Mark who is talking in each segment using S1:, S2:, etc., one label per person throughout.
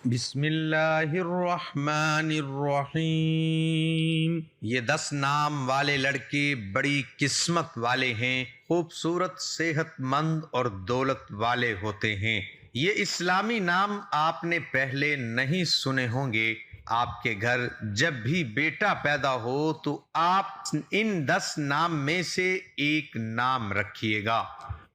S1: بسم اللہ الرحمن الرحیم۔ یہ 10 نام والے لڑکے بڑی قسمت والے ہیں، خوبصورت، صحت مند اور دولت والے ہوتے ہیں۔ یہ اسلامی نام آپ نے پہلے نہیں سنے ہوں گے۔ آپ کے گھر جب بھی بیٹا پیدا ہو تو آپ ان 10 نام میں سے ایک نام رکھیے گا،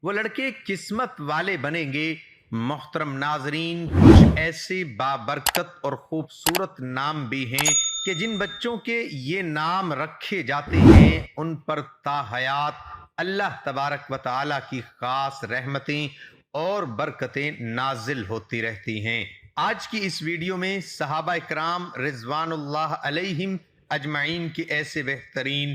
S1: وہ لڑکے قسمت والے بنیں گے۔ محترم ناظرین، کچھ ایسے بابرکت اور خوبصورت نام بھی ہیں کہ جن بچوں کے یہ نام رکھے جاتے ہیں ان پر تا حیات اللہ تبارک و تعالی کی خاص رحمتیں اور برکتیں نازل ہوتی رہتی ہیں۔ آج کی اس ویڈیو میں صحابہ کرام رضوان اللہ علیہم اجمعین کے ایسے بہترین،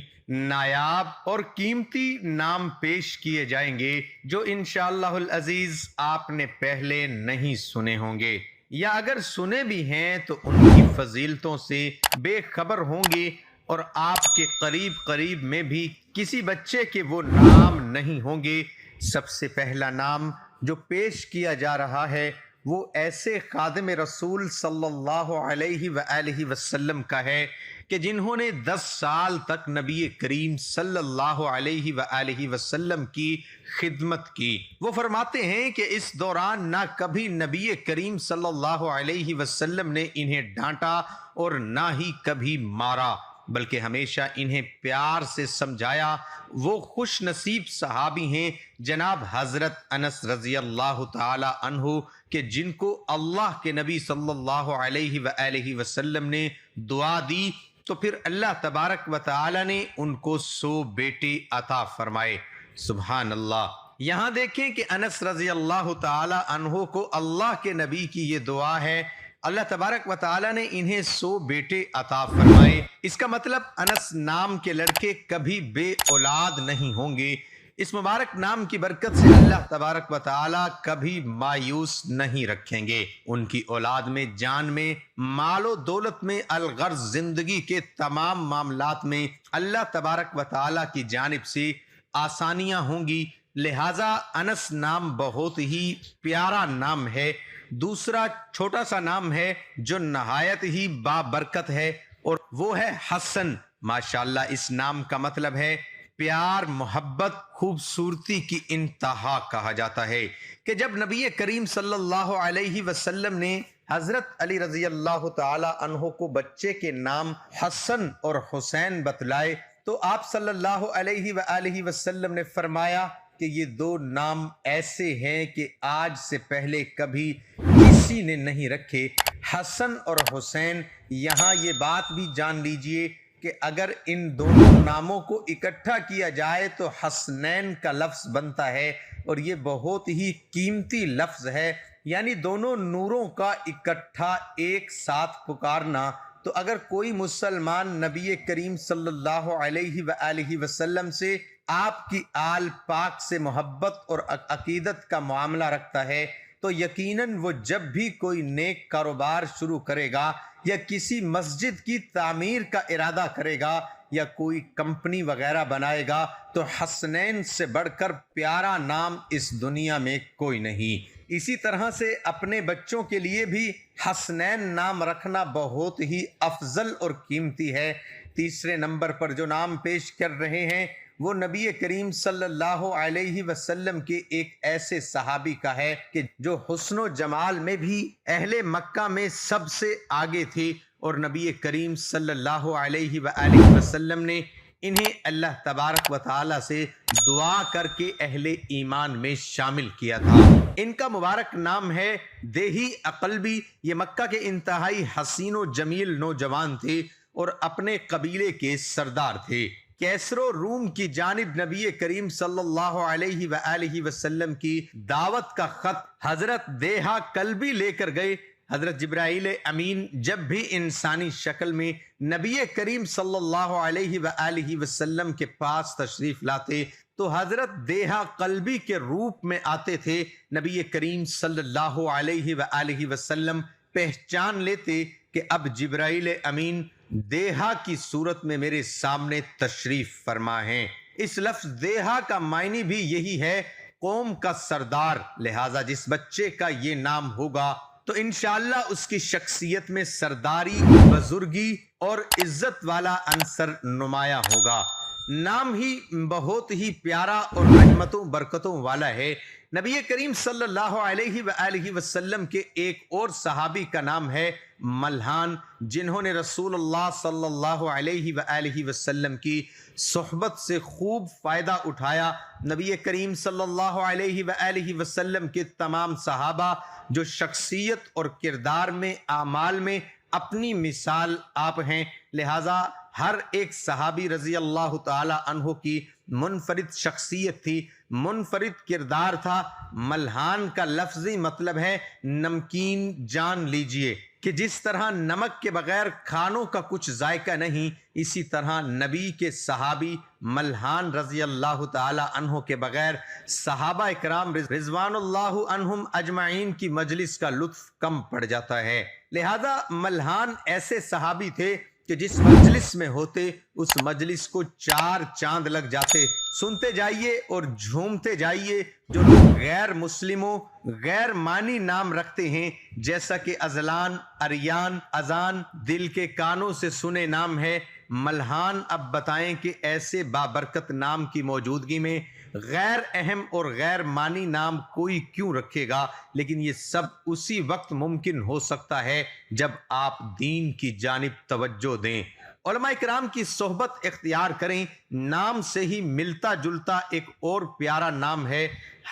S1: نایاب اور قیمتی نام پیش کیے جائیں گے جو انشاءاللہ العزیز آپ نے پہلے نہیں سنے ہوں گے، یا اگر سنے بھی ہیں تو ان کی فضیلتوں سے بے خبر ہوں گے، اور آپ کے قریب میں بھی کسی بچے کے وہ نام نہیں ہوں گے۔ سب سے پہلا نام جو پیش کیا جا رہا ہے وہ ایسے خادم رسول صلی اللہ علیہ وآلہ وسلم کا ہے کہ جنہوں نے 10 سال تک نبی کریم صلی اللہ علیہ وآلہ وسلم کی خدمت کی۔ وہ فرماتے ہیں کہ اس دوران نہ کبھی نبی کریم صلی اللہ علیہ وسلم نے انہیں ڈانٹا اور نہ ہی کبھی مارا، بلکہ ہمیشہ انہیں پیار سے سمجھایا۔ وہ خوش نصیب صحابی ہیں جناب حضرت انس رضی اللہ تعالی عنہ کہ جن کو اللہ کے نبی صلی اللہ علیہ وآلہ وسلم نے دعا دی تو پھر اللہ تبارک و تعالی نے ان کو 100 بیٹے عطا فرمائے۔ سبحان اللہ۔ یہاں دیکھیں کہ انس رضی اللہ تعالی عنہ کو اللہ کے نبی کی یہ دعا ہے، اللہ تبارک و تعالی نے انہیں 100 بیٹے عطا فرمائے۔ اس کا مطلب انس نام کے لڑکے کبھی بے اولاد نہیں ہوں گے۔ اس مبارک نام کی برکت سے اللہ تبارک و تعالی کبھی مایوس نہیں رکھیں گے۔ ان کی اولاد میں، جان میں، مال و دولت میں، الغرض زندگی کے تمام معاملات میں اللہ تبارک و تعالی کی جانب سے آسانیاں ہوں گی، لہٰذا انس نام بہت ہی پیارا نام ہے۔ دوسرا چھوٹا سا نام ہے جو نہایت ہی بابرکت ہے، اور وہ ہے حسن۔ ماشاءاللہ اس نام کا مطلب ہے پیار، محبت، خوبصورتی کی انتہا کہا جاتا ہے کہ جب نبی کریم صلی اللہ علیہ وسلم نے حضرت علی رضی اللہ تعالی عنہ کو بچے کے نام حسن اور حسین بتلائے تو آپ صلی اللہ علیہ وآلہ وسلم نے فرمایا کہ یہ 2 نام ایسے ہیں کہ آج سے پہلے کبھی کسی نے نہیں رکھے، حسن اور حسین۔ یہاں یہ بات بھی جان لیجئے کہ اگر ان دونوں ناموں کو اکٹھا کیا جائے تو حسنین کا لفظ بنتا ہے، اور یہ بہت ہی قیمتی لفظ ہے، یعنی دونوں نوروں کا اکٹھا ایک ساتھ پکارنا۔ تو اگر کوئی مسلمان نبی کریم صلی اللہ علیہ وآلہ وسلم سے، آپ کی آل پاک سے محبت اور عقیدت کا معاملہ رکھتا ہے تو یقیناً وہ جب بھی کوئی نیک کاروبار شروع کرے گا، یا کسی مسجد کی تعمیر کا ارادہ کرے گا، یا کوئی کمپنی وغیرہ بنائے گا، تو حسنین سے بڑھ کر پیارا نام اس دنیا میں کوئی نہیں۔ اسی طرح سے اپنے بچوں کے لیے بھی حسنین نام رکھنا بہت ہی افضل اور قیمتی ہے۔ تیسرے نمبر پر جو نام پیش کر رہے ہیں وہ نبی کریم صلی اللہ علیہ وسلم کے ایک ایسے صحابی کا ہے کہ جو حسن و جمال میں بھی اہل مکہ میں سب سے آگے تھے، اور نبی کریم صلی اللہ علیہ وآلہ وسلم نے انہیں اللہ تبارک و تعالی سے دعا کر کے اہل ایمان میں شامل کیا تھا۔ ان کا مبارک نام ہے دیہی اقلبی۔ یہ مکہ کے انتہائی حسین و جمیل نوجوان تھے اور اپنے قبیلے کے سردار تھے۔ کیسر و روم کی جانب نبی کریم صلی اللہ علیہ وآلہ وسلم کی دعوت کا خط حضرت دیہا کلبی لے کر گئے۔ حضرت جبرائیل امین جب بھی انسانی شکل میں نبی کریم صلی اللہ علیہ وآلہ وسلم کے پاس تشریف لاتے تو حضرت دیہا قلبی کے روپ میں آتے تھے۔ نبی کریم صلی اللہ علیہ وآلہ وسلم پہچان لیتے کہ اب جبرائیل امین دیہا کی صورت میں میرے سامنے تشریف فرما ہیں۔ اس لفظ دیہا کا معنی بھی یہی ہے، قوم کا سردار، لہٰذا جس بچے کا یہ نام ہوگا تو انشاءاللہ اس کی شخصیت میں سرداری، بزرگی اور عزت والا عنصر نمایاں ہوگا۔ نام ہی بہت ہی پیارا اور رحمتوں برکتوں والا ہے۔ نبی کریم صلی اللہ علیہ وآلہ وسلم کے ایک اور صحابی کا نام ہے ملحان، جنہوں نے رسول اللہ صلی اللہ علیہ وآلہ وسلم کی صحبت سے خوب فائدہ اٹھایا۔ نبی کریم صلی اللہ علیہ وآلہ وسلم کے تمام صحابہ جو شخصیت اور کردار میں، اعمال میں اپنی مثال آپ ہیں، لہذا ہر ایک صحابی رضی اللہ تعالی عنہ کی منفرد شخصیت تھی، منفرد کردار تھا۔ ملحان کا لفظی مطلب ہے نمکین۔ جان لیجئے کہ جس طرح نمک کے بغیر کھانوں کا کچھ ذائقہ نہیں، اسی طرح نبی کے صحابی ملحان رضی اللہ تعالی عنہ کے بغیر صحابہ اکرام رضوان اللہ عنہم اجمعین کی مجلس کا لطف کم پڑ جاتا ہے۔ لہذا ملحان ایسے صحابی تھے کہ جس مجلس میں ہوتے اس مجلس کو چار چاند لگ جاتے۔ سنتے جائیے اور جھومتے جائیے۔ جو لوگ غیر مسلموں، غیر معنی نام رکھتے ہیں، جیسا کہ ازلان، اریان، اذان، دل کے کانوں سے سنے نام ہے، ملحان اب بتائیں کہ ایسے بابرکت نام کی موجودگی میں غیر اہم اور غیر معنی نام کوئی کیوں رکھے گا؟ لیکن یہ سب اسی وقت ممکن ہو سکتا ہے جب آپ دین کی جانب توجہ دیں، علماء کرام کی صحبت اختیار کریں۔ نام سے ہی ملتا جلتا ایک اور پیارا نام ہے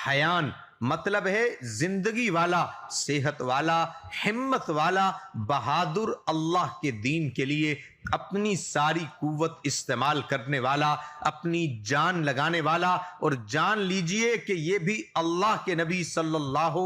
S1: حیان، مطلب ہے زندگی والا، صحت والا، ہمت والا، بہادر، اللہ کے دین کے لیے اپنی ساری قوت استعمال کرنے والا، اپنی جان لگانے والا۔ اور جان لیجئے کہ یہ بھی اللہ کے نبی صلی اللہ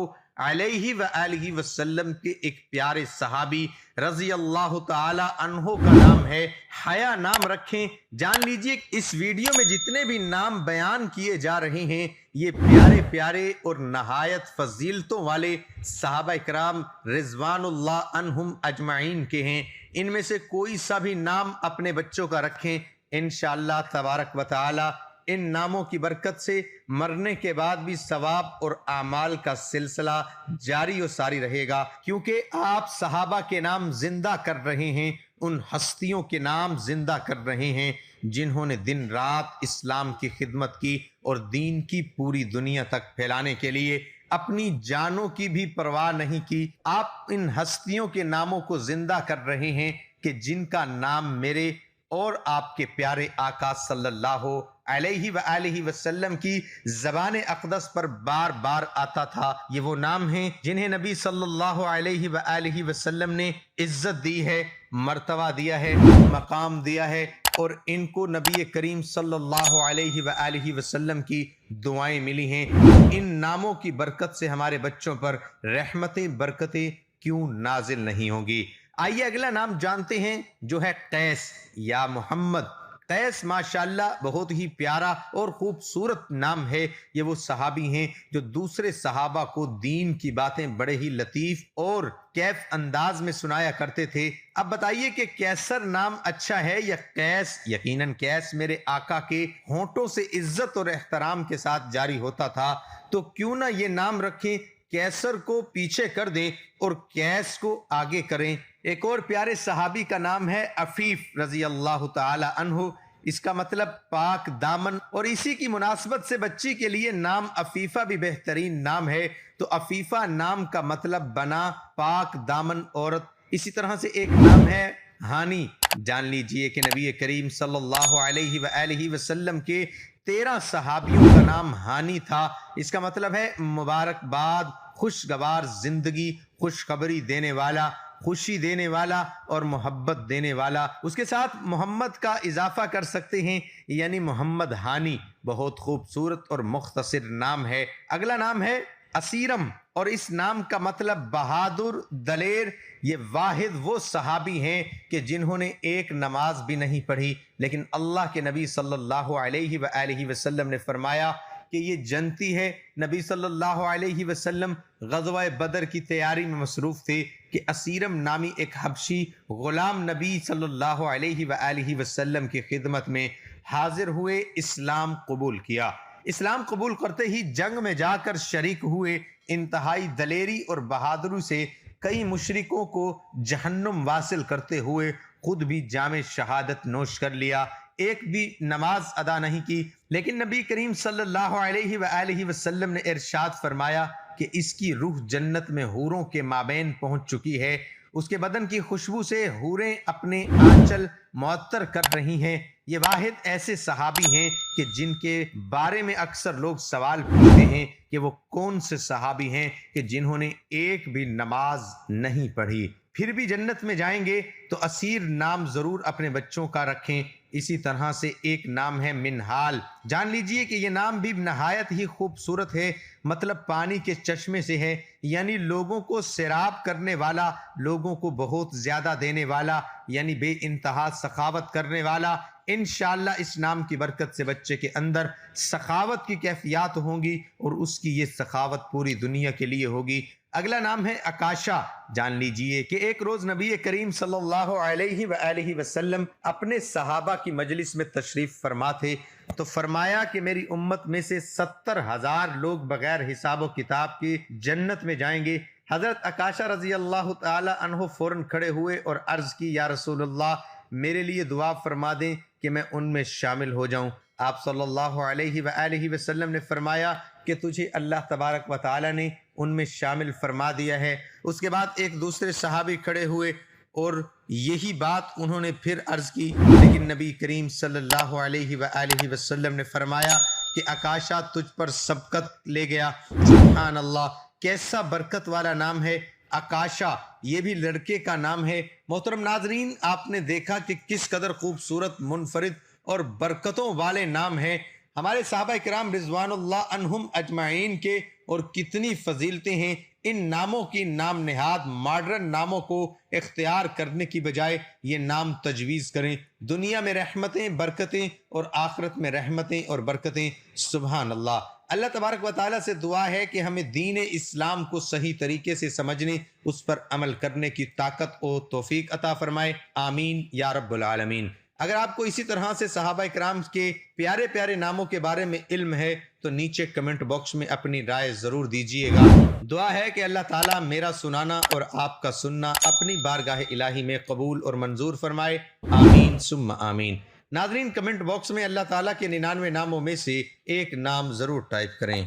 S1: علیہ وآلہ وسلم کے ایک پیارے صحابی رضی اللہ تعالی عنہ کا نام ہے حیا نام رکھیں۔ جان لیجئے اس ویڈیو میں جتنے بھی نام بیان کیے جا رہے ہیں یہ پیارے پیارے اور نہایت فضیلتوں والے صحابہ اکرام رضوان اللہ عنہم اجمعین کے ہیں۔ ان میں سے کوئی سا بھی نام اپنے بچوں کا رکھیں، انشاءاللہ تبارک و تعالی ان ناموں کی برکت سے مرنے کے بعد بھی ثواب اور اعمال کا سلسلہ جاری و ساری رہے گا، کیونکہ آپ صحابہ کے نام زندہ کر رہے ہیں، ان ہستیوں کے نام زندہ کر رہے ہیں جنہوں نے دن رات اسلام کی خدمت کی اور دین کی پوری دنیا تک پھیلانے کے لیے اپنی جانوں کی بھی پرواہ نہیں کی۔ آپ ان ہستیوں کے ناموں کو زندہ کر رہے ہیں کہ جن کا نام میرے اور آپ کے پیارے آقا صلی اللہ علیہ وآلہ وسلم کی زبان اقدس پر بار بار آتا تھا۔ یہ وہ نام ہیں جنہیں نبی صلی اللہ علیہ وآلہ وسلم نے عزت دی ہے، مرتبہ دیا ہے، مقام دیا ہے، اور ان کو نبی کریم صلی اللہ علیہ وآلہ وسلم کی دعائیں ملی ہیں۔ ان ناموں کی برکت سے ہمارے بچوں پر رحمتیں برکتیں کیوں نازل نہیں ہوں گی؟ آئیے اگلا نام جانتے ہیں جو ہے قیس یا محمد۔ قیس ماشاءاللہ بہت ہی پیارا اور خوبصورت نام ہے۔ یہ وہ صحابی ہیں جو دوسرے صحابہ کو دین کی باتیں بڑے ہی لطیف اور کیف انداز میں سنایا کرتے تھے۔ اب بتائیے کہ کیسر نام اچھا ہے یا قیس؟ یقیناً قیس میرے آقا کے ہونٹوں سے عزت اور احترام کے ساتھ جاری ہوتا تھا، تو کیوں نہ یہ نام رکھیں، کیسر کو پیچھے کر دیں اور قیس کو آگے کریں۔ ایک اور پیارے صحابی کا نام ہے عفیف رضی اللہ تعالی عنہ، اس کا مطلب پاک دامن، اور اسی کی مناسبت سے بچی کے لیے نام عفیفہ بھی بہترین نام ہے۔ تو عفیفہ نام کا مطلب بنا پاک دامن عورت۔ اسی طرح سے ایک نام ہے ہانی۔ جان لیجئے کہ نبی کریم صلی اللہ علیہ وآلہ وسلم کے 13 صحابیوں کا نام ہانی تھا۔ اس کا مطلب ہے مبارکباد، خوشگوار زندگی، خوشخبری دینے والا، خوشی دینے والا اور محبت دینے والا۔ اس کے ساتھ محمد کا اضافہ کر سکتے ہیں، یعنی محمد ہانی۔ بہت خوبصورت اور مختصر نام ہے۔ اگلا نام ہے اسیرم، اور اس نام کا مطلب بہادر، دلیر۔ یہ واحد وہ صحابی ہیں کہ جنہوں نے ایک نماز بھی نہیں پڑھی، لیکن اللہ کے نبی صلی اللہ علیہ وآلہ وسلم نے فرمایا کہ یہ جنتی ہے۔ نبی صلی اللہ علیہ وسلم غزوہ بدر کی تیاری میں مصروف تھے کہ اسیرم نامی ایک حبشی غلام نبی صلی اللہ علیہ وآلہ وسلم کی خدمت میں حاضر ہوئے، اسلام قبول کیا۔ اسلام قبول کرتے ہی جنگ میں جا کر شریک ہوئے۔ انتہائی دلیری اور بہادری سے کئی مشرکوں کو جہنم واصل کرتے ہوئے خود بھی جام شہادت نوش کر لیا، ایک بھی نماز ادا نہیں کی، لیکن نبی کریم صلی اللہ علیہ وآلہ وسلم نے ارشاد فرمایا کہ اس کی روح جنت میں حوروں کے مابین پہنچ چکی ہے، اس کے بدن کی خوشبو سے حوریں اپنے آنچل معطر کر رہی ہیں۔ یہ واحد ایسے صحابی ہیں کہ جن کے بارے میں اکثر لوگ سوال پوچھتے ہیں کہ وہ کون سے صحابی ہیں کہ جنہوں نے ایک بھی نماز نہیں پڑھی، پھر بھی جنت میں جائیں گے۔ تو اسیر نام ضرور اپنے بچوں کا رکھیں۔ اسی طرح سے ایک نام ہے منہال، جان لیجئے کہ یہ نام بھی نہایت ہی خوبصورت ہے، مطلب پانی کے چشمے سے ہے، یعنی لوگوں کو سیراب کرنے والا، لوگوں کو بہت زیادہ دینے والا، یعنی بے انتہا سخاوت کرنے والا۔ انشاءاللہ اس نام کی برکت سے بچے کے اندر سخاوت کی کیفیات ہوں گی اور اس کی یہ سخاوت پوری دنیا کے لیے ہوگی۔ اگلا نام ہے اکاشا۔ جان لیجئے کہ ایک روز نبی کریم صلی اللہ علیہ وآلہ وسلم اپنے صحابہ کی مجلس میں تشریف فرما تھے تو فرمایا کہ میری امت میں سے 70,000 لوگ بغیر حساب و کتاب کے جنت میں جائیں گے۔ حضرت اکاشا رضی اللہ تعالی عنہ فوراً کھڑے ہوئے اور عرض کی، یا رسول اللہ، میرے لیے دعا فرما دیں کہ میں ان میں شامل ہو جاؤں۔ آپ صلی اللہ علیہ وآلہ وسلم نے فرمایا کہ تجھے اللہ تبارک و تعالی نے ان میں شامل فرما دیا ہے۔ اس کے بعد ایک دوسرے صحابی کھڑے ہوئے اور یہی بات انہوں نے پھر عرض کی، لیکن نبی کریم صلی اللہ علیہ وآلہ وسلم نے فرمایا کہ اکاشا تجھ پر سبقت لے گیا۔ سبحان اللہ، کیسا برکت والا نام ہے اکاشا، یہ بھی لڑکے کا نام ہے۔ محترم ناظرین، آپ نے دیکھا کہ کس قدر خوبصورت، منفرد اور برکتوں والے نام ہیں ہمارے صحابہ کرام رضوان اللہ عنہم اجمعین کے، اور کتنی فضیلتیں ہیں۔ ان ناموں کی نام نہاد ماڈرن ناموں کو اختیار کرنے کی بجائے یہ نام تجویز کریں۔ دنیا میں رحمتیں، برکتیں، اور آخرت میں رحمتیں اور برکتیں۔ سبحان اللہ۔ اللہ تبارک و تعالیٰ سے دعا ہے کہ ہمیں دین اسلام کو صحیح طریقے سے سمجھنے، اس پر عمل کرنے کی طاقت و توفیق عطا فرمائے، آمین یا رب العالمین۔ اگر آپ کو اسی طرح سے صحابہ کرام کے پیارے پیارے ناموں کے بارے میں علم ہے تو نیچے کمنٹ باکس میں اپنی رائے ضرور دیجیے گا۔ دعا ہے کہ اللہ تعالیٰ میرا سنانا اور آپ کا سننا اپنی بارگاہ الہی میں قبول اور منظور فرمائے، آمین ثم آمین۔ ناظرین، کمنٹ باکس میں اللہ تعالیٰ کے 99 ناموں میں سے ایک نام ضرور ٹائپ کریں۔